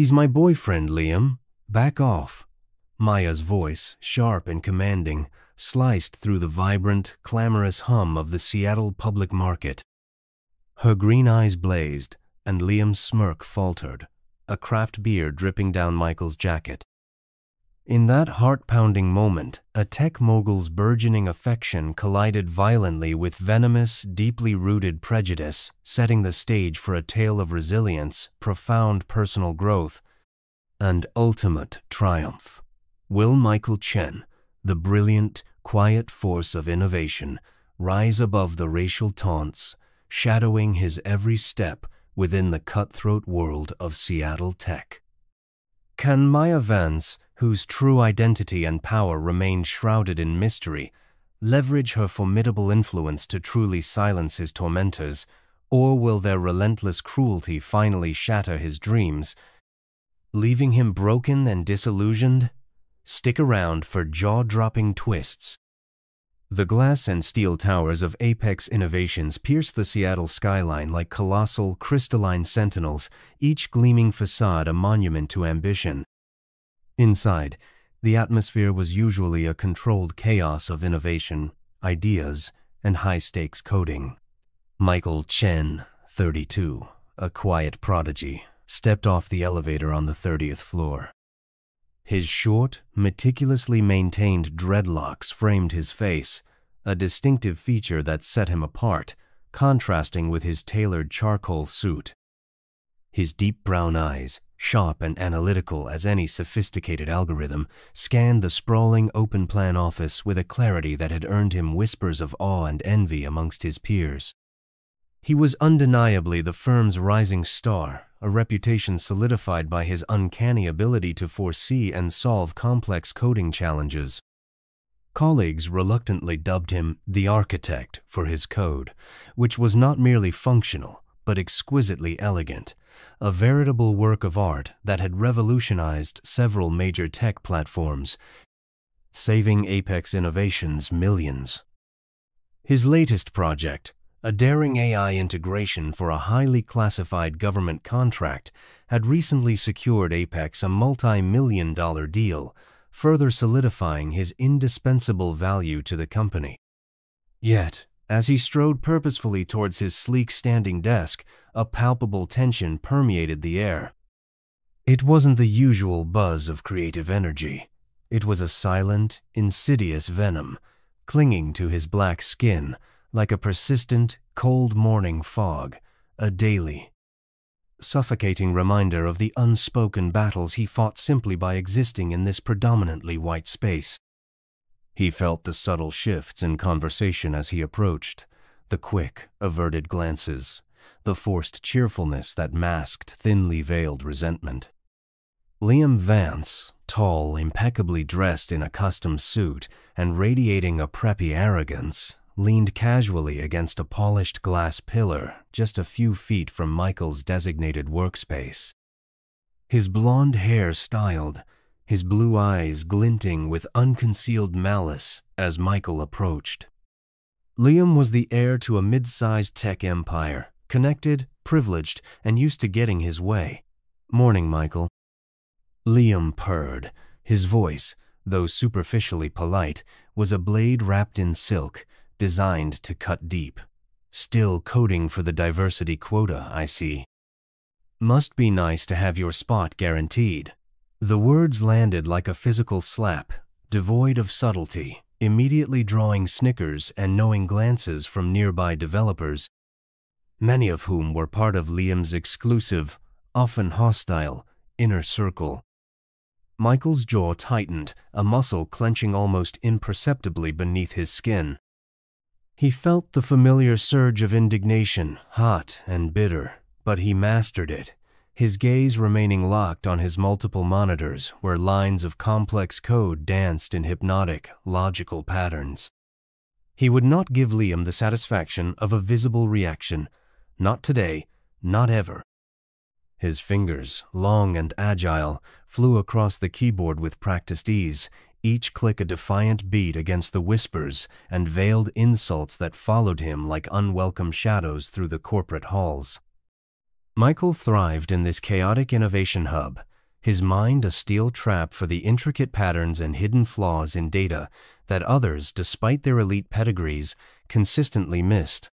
"He's my boyfriend, Liam. Back off." Maya's voice, sharp and commanding, sliced through the vibrant, clamorous hum of the Seattle public market. Her green eyes blazed, and Liam's smirk faltered, a craft beer dripping down Michael's jacket. In that heart-pounding moment, a tech mogul's burgeoning affection collided violently with venomous, deeply rooted prejudice, setting the stage for a tale of resilience, profound personal growth, and ultimate triumph. Will Michael Chen, the brilliant, quiet force of innovation, rise above the racial taunts, shadowing his every step within the cutthroat world of Seattle tech? Can Maya Vance, whose true identity and power remain shrouded in mystery, leverage her formidable influence to truly silence his tormentors, or will their relentless cruelty finally shatter his dreams, leaving him broken and disillusioned? Stick around for jaw-dropping twists. The glass and steel towers of Apex Innovations pierce the Seattle skyline like colossal, crystalline sentinels, each gleaming facade a monument to ambition. Inside, the atmosphere was usually a controlled chaos of innovation, ideas, and high-stakes coding. Michael Chen, 32, a quiet prodigy, stepped off the elevator on the 30th floor. His short, meticulously maintained dreadlocks framed his face, a distinctive feature that set him apart, contrasting with his tailored charcoal suit. His deep brown eyes, sharp and analytical as any sophisticated algorithm, scanned the sprawling open-plan office with a clarity that had earned him whispers of awe and envy amongst his peers. He was undeniably the firm's rising star, a reputation solidified by his uncanny ability to foresee and solve complex coding challenges. Colleagues reluctantly dubbed him the architect for his code, which was not merely functional, but exquisitely elegant, a veritable work of art that had revolutionized several major tech platforms, saving Apex Innovations millions. His latest project, a daring AI integration for a highly classified government contract, had recently secured Apex a multi-million-dollar deal, further solidifying his indispensable value to the company. Yet, as he strode purposefully towards his sleek standing desk, a palpable tension permeated the air. It wasn't the usual buzz of creative energy. It was a silent, insidious venom, clinging to his black skin like a persistent, cold morning fog, a daily, suffocating reminder of the unspoken battles he fought simply by existing in this predominantly white space. He felt the subtle shifts in conversation as he approached, the quick, averted glances, the forced cheerfulness that masked thinly veiled resentment. Liam Vance, tall, impeccably dressed in a custom suit and radiating a preppy arrogance, leaned casually against a polished glass pillar just a few feet from Michael's designated workspace. His blonde hair styled, his blue eyes glinting with unconcealed malice as Michael approached. Liam was the heir to a mid-sized tech empire, connected, privileged, and used to getting his way. "Morning, Michael." Liam purred. His voice, though superficially polite, was a blade wrapped in silk, designed to cut deep. "Still coding for the diversity quota, I see. Must be nice to have your spot guaranteed." The words landed like a physical slap, devoid of subtlety, immediately drawing snickers and knowing glances from nearby developers, many of whom were part of Liam's exclusive, often hostile, inner circle. Michael's jaw tightened, a muscle clenching almost imperceptibly beneath his skin. He felt the familiar surge of indignation, hot and bitter, but he mastered it, his gaze remaining locked on his multiple monitors where lines of complex code danced in hypnotic, logical patterns. He would not give Liam the satisfaction of a visible reaction, not today, not ever. His fingers, long and agile, flew across the keyboard with practiced ease, each click a defiant beat against the whispers and veiled insults that followed him like unwelcome shadows through the corporate halls. Michael thrived in this chaotic innovation hub, his mind a steel trap for the intricate patterns and hidden flaws in data that others, despite their elite pedigrees, consistently missed.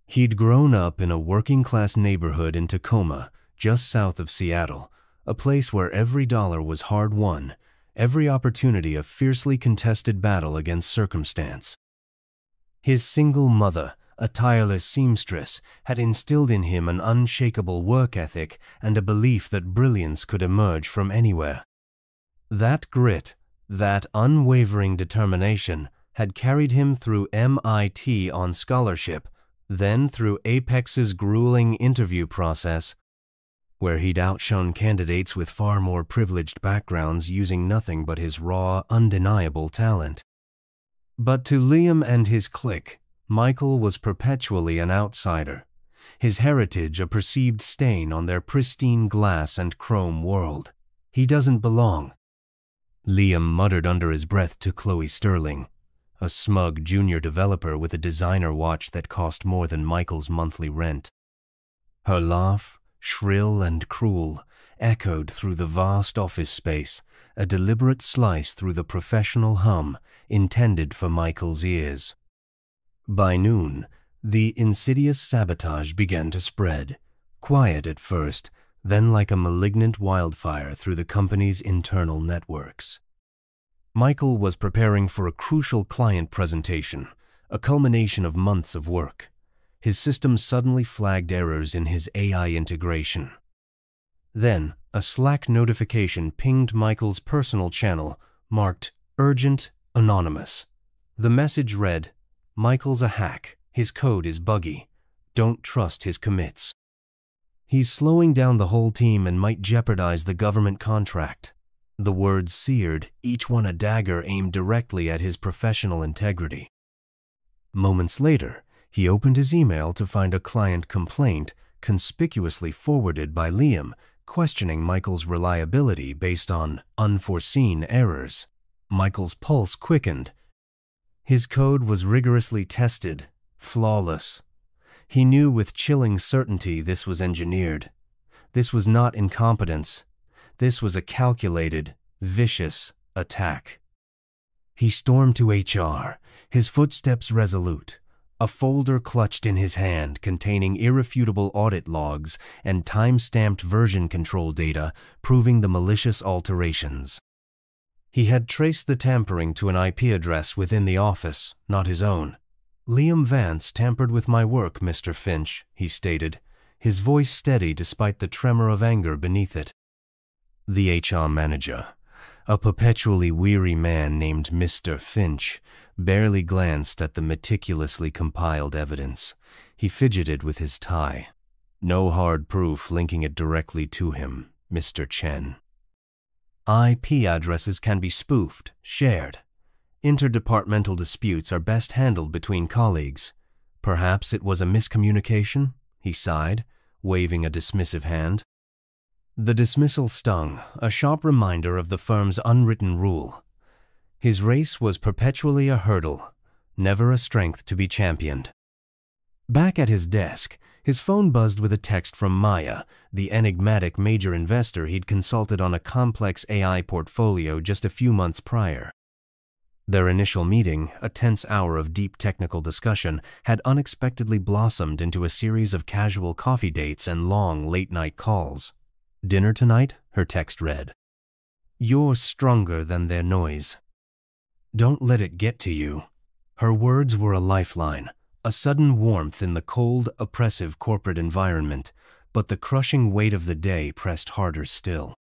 He'd grown up in a working-class neighborhood in Tacoma, just south of Seattle, a place where every dollar was hard-won, every opportunity a fiercely contested battle against circumstance. His single mother, a tireless seamstress, had instilled in him an unshakable work ethic and a belief that brilliance could emerge from anywhere. That grit, that unwavering determination, had carried him through MIT on scholarship, then through Apex's grueling interview process, where he'd outshone candidates with far more privileged backgrounds using nothing but his raw, undeniable talent. But to Liam and his clique, Michael was perpetually an outsider, his heritage a perceived stain on their pristine glass and chrome world. He doesn't belong. Liam muttered under his breath to Chloe Sterling, a smug junior developer with a designer watch that cost more than Michael's monthly rent. Her laugh, shrill and cruel, echoed through the vast office space, a deliberate slice through the professional hum intended for Michael's ears. By noon, the insidious sabotage began to spread, quiet at first, then like a malignant wildfire through the company's internal networks. Michael was preparing for a crucial client presentation, a culmination of months of work. His system suddenly flagged errors in his AI integration. Then, a Slack notification pinged Michael's personal channel, marked Urgent Anonymous. The message read, "Michael's a hack. His code is buggy. Don't trust his commits. He's slowing down the whole team and might jeopardize the government contract." The words seared, each one a dagger aimed directly at his professional integrity. Moments later, he opened his email to find a client complaint conspicuously forwarded by Liam, questioning Michael's reliability based on unforeseen errors. Michael's pulse quickened. His code was rigorously tested, flawless. He knew with chilling certainty this was engineered. This was not incompetence. This was a calculated, vicious attack. He stormed to HR, his footsteps resolute, a folder clutched in his hand containing irrefutable audit logs and time-stamped version control data proving the malicious alterations. He had traced the tampering to an IP address within the office, not his own. "Liam Vance tampered with my work, Mr. Finch," he stated, his voice steady despite the tremor of anger beneath it. The HR manager, a perpetually weary man named Mr. Finch, barely glanced at the meticulously compiled evidence. He fidgeted with his tie. No hard proof linking it directly to him, Mr. Chen. IP addresses can be spoofed, shared. Interdepartmental disputes are best handled between colleagues. Perhaps it was a miscommunication, he sighed, waving a dismissive hand. The dismissal stung, a sharp reminder of the firm's unwritten rule. His race was perpetually a hurdle, never a strength to be championed. Back at his desk, his phone buzzed with a text from Maya, the enigmatic major investor he'd consulted on a complex AI portfolio just a few months prior. Their initial meeting, a tense hour of deep technical discussion, had unexpectedly blossomed into a series of casual coffee dates and long late-night calls. "Dinner tonight?" her text read. "You're stronger than their noise. Don't let it get to you." Her words were a lifeline, a sudden warmth in the cold, oppressive corporate environment, but the crushing weight of the day pressed harder still.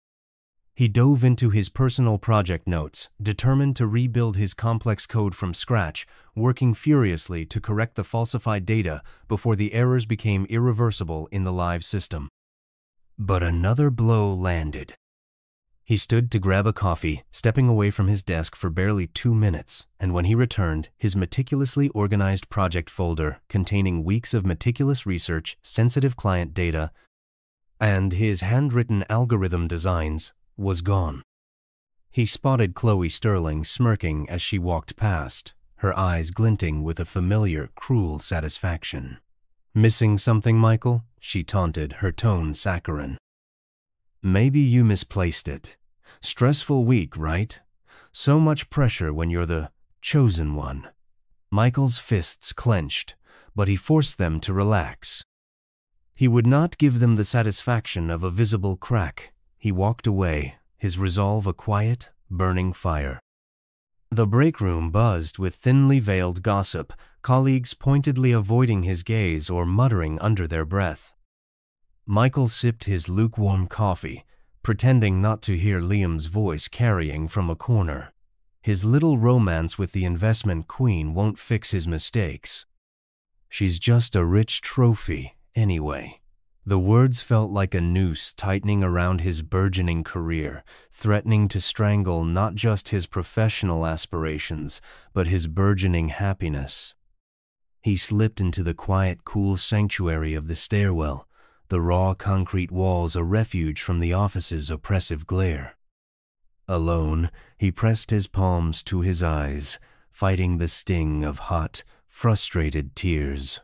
He dove into his personal project notes, determined to rebuild his complex code from scratch, working furiously to correct the falsified data before the errors became irreversible in the live system. But another blow landed. He stood to grab a coffee, stepping away from his desk for barely 2 minutes, and when he returned, his meticulously organized project folder containing weeks of meticulous research, sensitive client data, and his handwritten algorithm designs was gone. He spotted Chloe Sterling smirking as she walked past, her eyes glinting with a familiar, cruel satisfaction. "Missing something, Michael?" she taunted, her tone saccharine. Maybe you misplaced it. Stressful week, right? So much pressure when you're the chosen one. Michael's fists clenched, but he forced them to relax. He would not give them the satisfaction of a visible crack. He walked away, his resolve a quiet, burning fire. The break room buzzed with thinly veiled gossip, colleagues pointedly avoiding his gaze or muttering under their breath. Michael sipped his lukewarm coffee, pretending not to hear Liam's voice carrying from a corner. His little romance with the investment queen won't fix his mistakes. She's just a rich trophy, anyway. The words felt like a noose tightening around his burgeoning career, threatening to strangle not just his professional aspirations, but his burgeoning happiness. He slipped into the quiet, cool sanctuary of the stairwell, the raw concrete walls a refuge from the office's oppressive glare. Alone, he pressed his palms to his eyes, fighting the sting of hot, frustrated tears.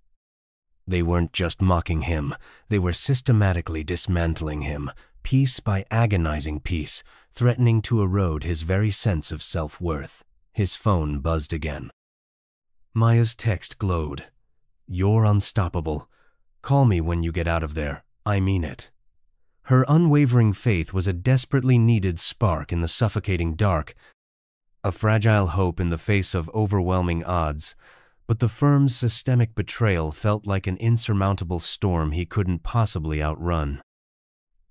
They weren't just mocking him, they were systematically dismantling him, piece by agonizing piece, threatening to erode his very sense of self-worth. His phone buzzed again. Maya's text glowed. "You're unstoppable. Call me when you get out of there. I mean it." Her unwavering faith was a desperately needed spark in the suffocating dark, a fragile hope in the face of overwhelming odds. But the firm's systemic betrayal felt like an insurmountable storm he couldn't possibly outrun.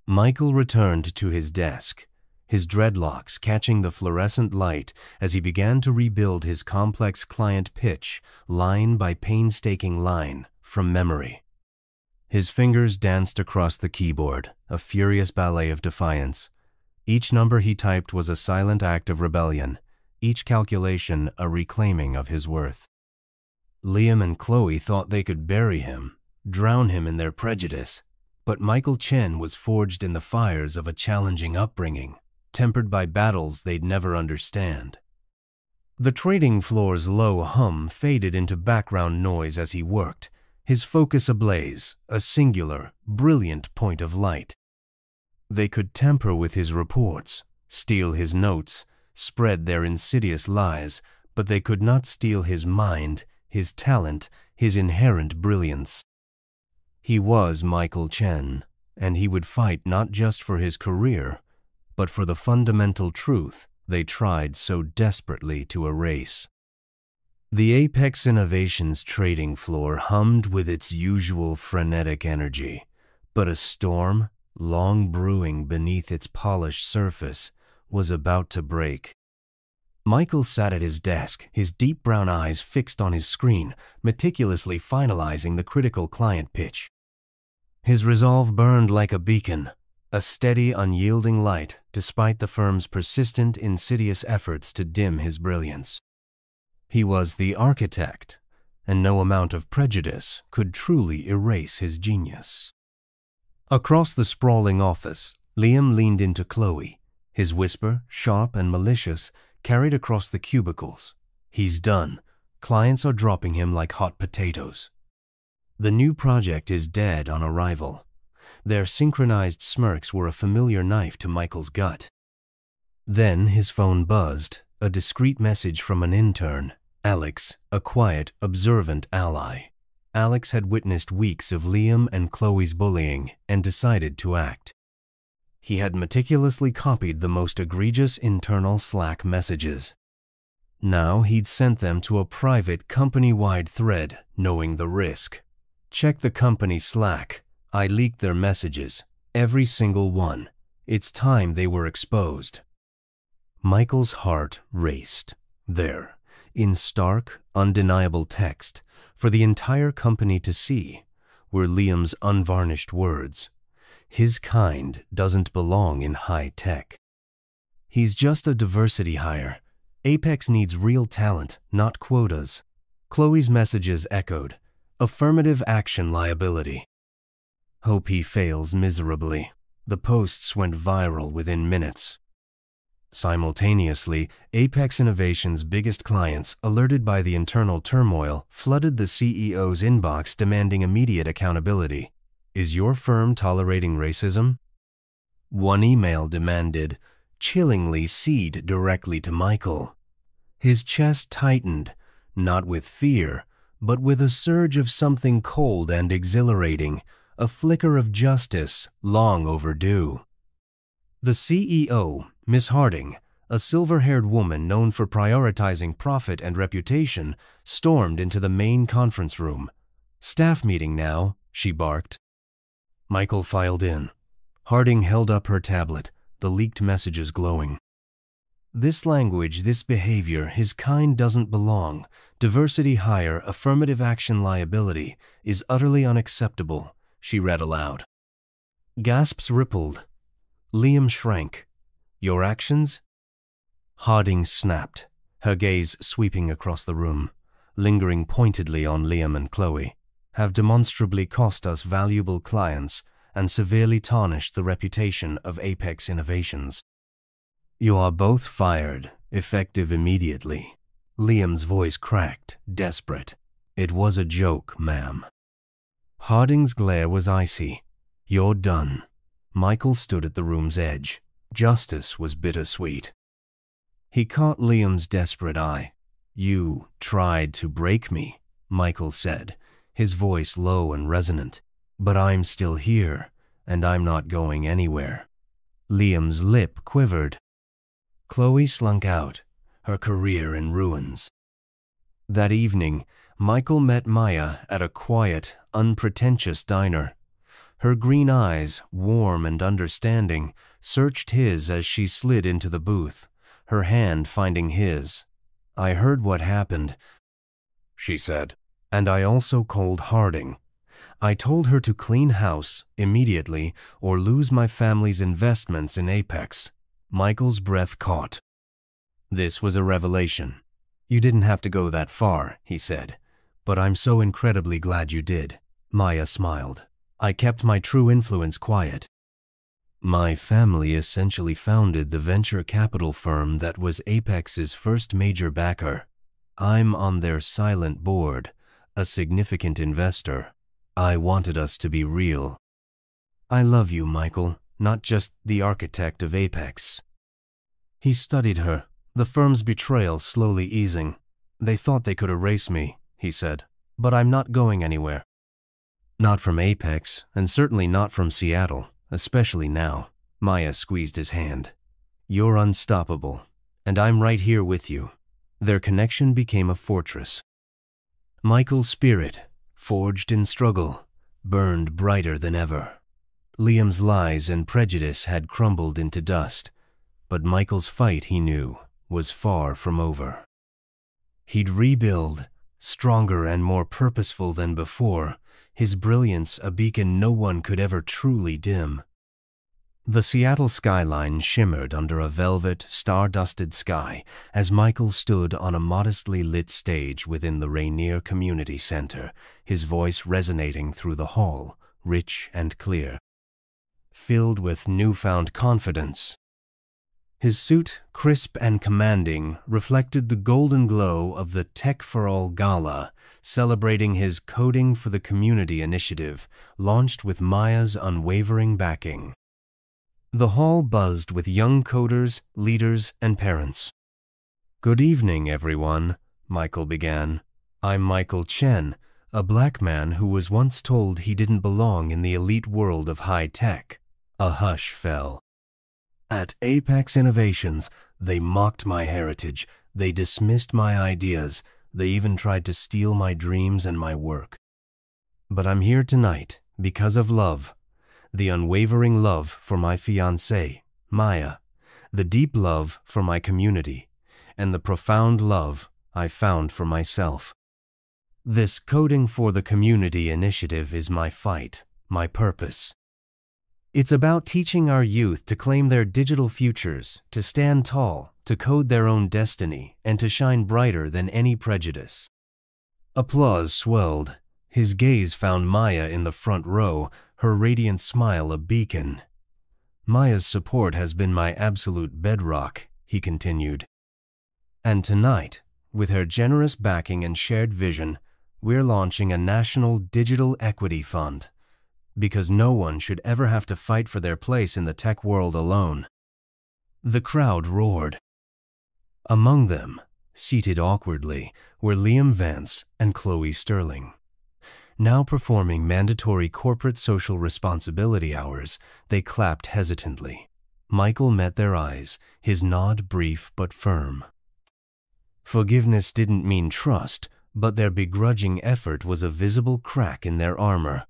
Michael returned to his desk, his dreadlocks catching the fluorescent light as he began to rebuild his complex client pitch, line by painstaking line, from memory. His fingers danced across the keyboard, a furious ballet of defiance. Each number he typed was a silent act of rebellion, each calculation a reclaiming of his worth. Liam and Chloe thought they could bury him, drown him in their prejudice, but Michael Chen was forged in the fires of a challenging upbringing, tempered by battles they'd never understand. The trading floor's low hum faded into background noise as he worked, his focus ablaze, a singular, brilliant point of light. They could tamper with his reports, steal his notes, spread their insidious lies, but they could not steal his mind, his talent, his inherent brilliance. He was Michael Chen, and he would fight not just for his career, but for the fundamental truth they tried so desperately to erase. The Apex Innovations trading floor hummed with its usual frenetic energy, but a storm, long brewing beneath its polished surface, was about to break. Michael sat at his desk, his deep brown eyes fixed on his screen, meticulously finalizing the critical client pitch. His resolve burned like a beacon, a steady, unyielding light despite the firm's persistent, insidious efforts to dim his brilliance. He was the architect, and no amount of prejudice could truly erase his genius. Across the sprawling office, Liam leaned into Chloe, his whisper, sharp and malicious, carried across the cubicles. "He's done. Clients are dropping him like hot potatoes. The new project is dead on arrival." Their synchronized smirks were a familiar knife to Michael's gut. Then his phone buzzed, a discreet message from an intern, Alex, a quiet, observant ally. Alex had witnessed weeks of Liam and Chloe's bullying and decided to act. He had meticulously copied the most egregious internal Slack messages. Now he'd sent them to a private company-wide thread, knowing the risk. "Check the company Slack. I leaked their messages, every single one. It's time they were exposed." Michael's heart raced. There, in stark, undeniable text, for the entire company to see, were Liam's unvarnished words. "His kind doesn't belong in high tech. He's just a diversity hire. Apex needs real talent, not quotas." Chloe's messages echoed, "Affirmative action liability." "Hope he fails miserably." The posts went viral within minutes. Simultaneously, Apex Innovations' biggest clients, alerted by the internal turmoil, flooded the CEO's inbox demanding immediate accountability. "Is your firm tolerating racism?" One email demanded, chillingly seed directly to Michael. His chest tightened, not with fear, but with a surge of something cold and exhilarating, a flicker of justice long overdue. The CEO, Miss Harding, a silver-haired woman known for prioritizing profit and reputation, stormed into the main conference room. "Staff meeting now," she barked. Michael filed in. Harding held up her tablet, the leaked messages glowing. "This language, this behavior, his kind doesn't belong. Diversity hire, affirmative action liability, is utterly unacceptable," she read aloud. Gasps rippled. Liam shrank. "Your actions?" Harding snapped, her gaze sweeping across the room, lingering pointedly on Liam and Chloe, "have demonstrably cost us valuable clients and severely tarnished the reputation of Apex Innovations. You are both fired, effective immediately." Liam's voice cracked, desperate. "It was a joke, ma'am." Harding's glare was icy. "You're done." Michael stood at the room's edge. Justice was bittersweet. He caught Liam's desperate eye. "You tried to break me," Michael said, his voice low and resonant. "But I'm still here, and I'm not going anywhere." Liam's lip quivered. Chloe slunk out, her career in ruins. That evening, Michael met Maya at a quiet, unpretentious diner. Her green eyes, warm and understanding, searched his as she slid into the booth, her hand finding his. "I heard what happened," she said, "and I also called Harding. I told her to clean house immediately or lose my family's investments in Apex." Michael's breath caught. This was a revelation. "You didn't have to go that far," he said, "but I'm so incredibly glad you did." Maya smiled. "I kept my true influence quiet. My family essentially founded the venture capital firm that was Apex's first major backer. I'm on their silent board, a significant investor. I wanted us to be real. I love you, Michael, not just the architect of Apex." He studied her, the firm's betrayal slowly easing. "They thought they could erase me," he said, "but I'm not going anywhere. Not from Apex, and certainly not from Seattle, especially now." Maya squeezed his hand. "You're unstoppable, and I'm right here with you." Their connection became a fortress. Michael's spirit, forged in struggle, burned brighter than ever. Liam's lies and prejudice had crumbled into dust, but Michael's fight, he knew, was far from over. He'd rebuild, stronger and more purposeful than before, his brilliance a beacon no one could ever truly dim. The Seattle skyline shimmered under a velvet, star-dusted sky as Michael stood on a modestly lit stage within the Rainier Community Center, his voice resonating through the hall, rich and clear, filled with newfound confidence. His suit, crisp and commanding, reflected the golden glow of the Tech for All Gala, celebrating his Coding for the Community initiative, launched with Maya's unwavering backing. The hall buzzed with young coders, leaders, and parents. "Good evening, everyone," Michael began. "I'm Michael Chen, a black man who was once told he didn't belong in the elite world of high tech." A hush fell. "At Apex Innovations, they mocked my heritage, they dismissed my ideas, they even tried to steal my dreams and my work. But I'm here tonight because of love, the unwavering love for my fiancée, Maya, the deep love for my community, and the profound love I found for myself. This Coding for the Community initiative is my fight, my purpose. It's about teaching our youth to claim their digital futures, to stand tall, to code their own destiny, and to shine brighter than any prejudice." Applause swelled. His gaze found Maya in the front row, her radiant smile a beacon. "Maya's support has been my absolute bedrock," he continued. "And tonight, with her generous backing and shared vision, we're launching a national digital equity fund. because no one should ever have to fight for their place in the tech world alone. The crowd roared. Among them, seated awkwardly, were Liam Vance and Chloe Sterling. Now performing mandatory corporate social responsibility hours, they clapped hesitantly. Michael met their eyes, his nod brief but firm. Forgiveness didn't mean trust, but their begrudging effort was a visible crack in their armor.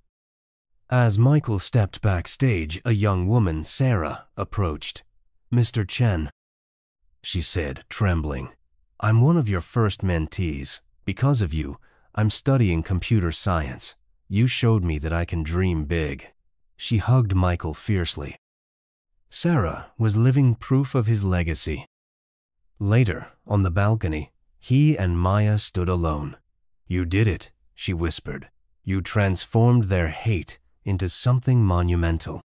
As Michael stepped backstage, a young woman, Sarah, approached. "Mr. Chen," she said, trembling, "I'm one of your first mentees. Because of you, I'm studying computer science. You showed me that I can dream big." She hugged Michael fiercely. Sarah was living proof of his legacy. Later, on the balcony, he and Maya stood alone. "You did it," she whispered. "You transformed their hate into something monumental."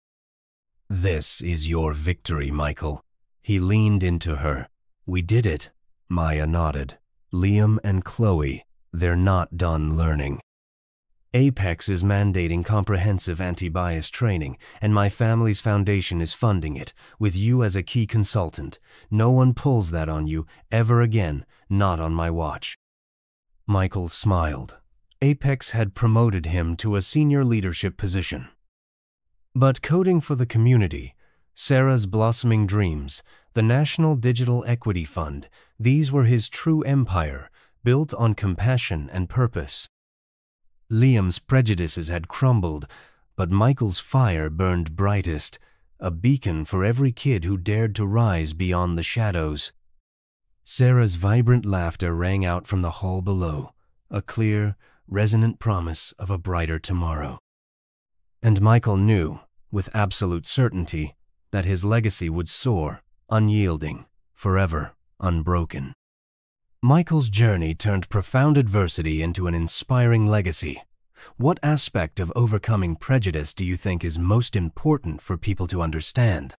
"This is your victory, Michael." He leaned into her. "We did it." Maya nodded. "Liam and Chloe, they're not done learning. Apex is mandating comprehensive anti-bias training, and my family's foundation is funding it, with you as a key consultant. No one pulls that on you ever again, not on my watch." Michael smiled. Apex had promoted him to a senior leadership position. But coding for the community, Sarah's blossoming dreams, the National Digital Equity Fund, these were his true empire, built on compassion and purpose. Liam's prejudices had crumbled, but Michael's fire burned brightest, a beacon for every kid who dared to rise beyond the shadows. Sarah's vibrant laughter rang out from the hall below, a clear, resonant promise of a brighter tomorrow. And Michael knew, with absolute certainty, that his legacy would soar, unyielding, forever unbroken. Michael's journey turned profound adversity into an inspiring legacy. What aspect of overcoming prejudice do you think is most important for people to understand?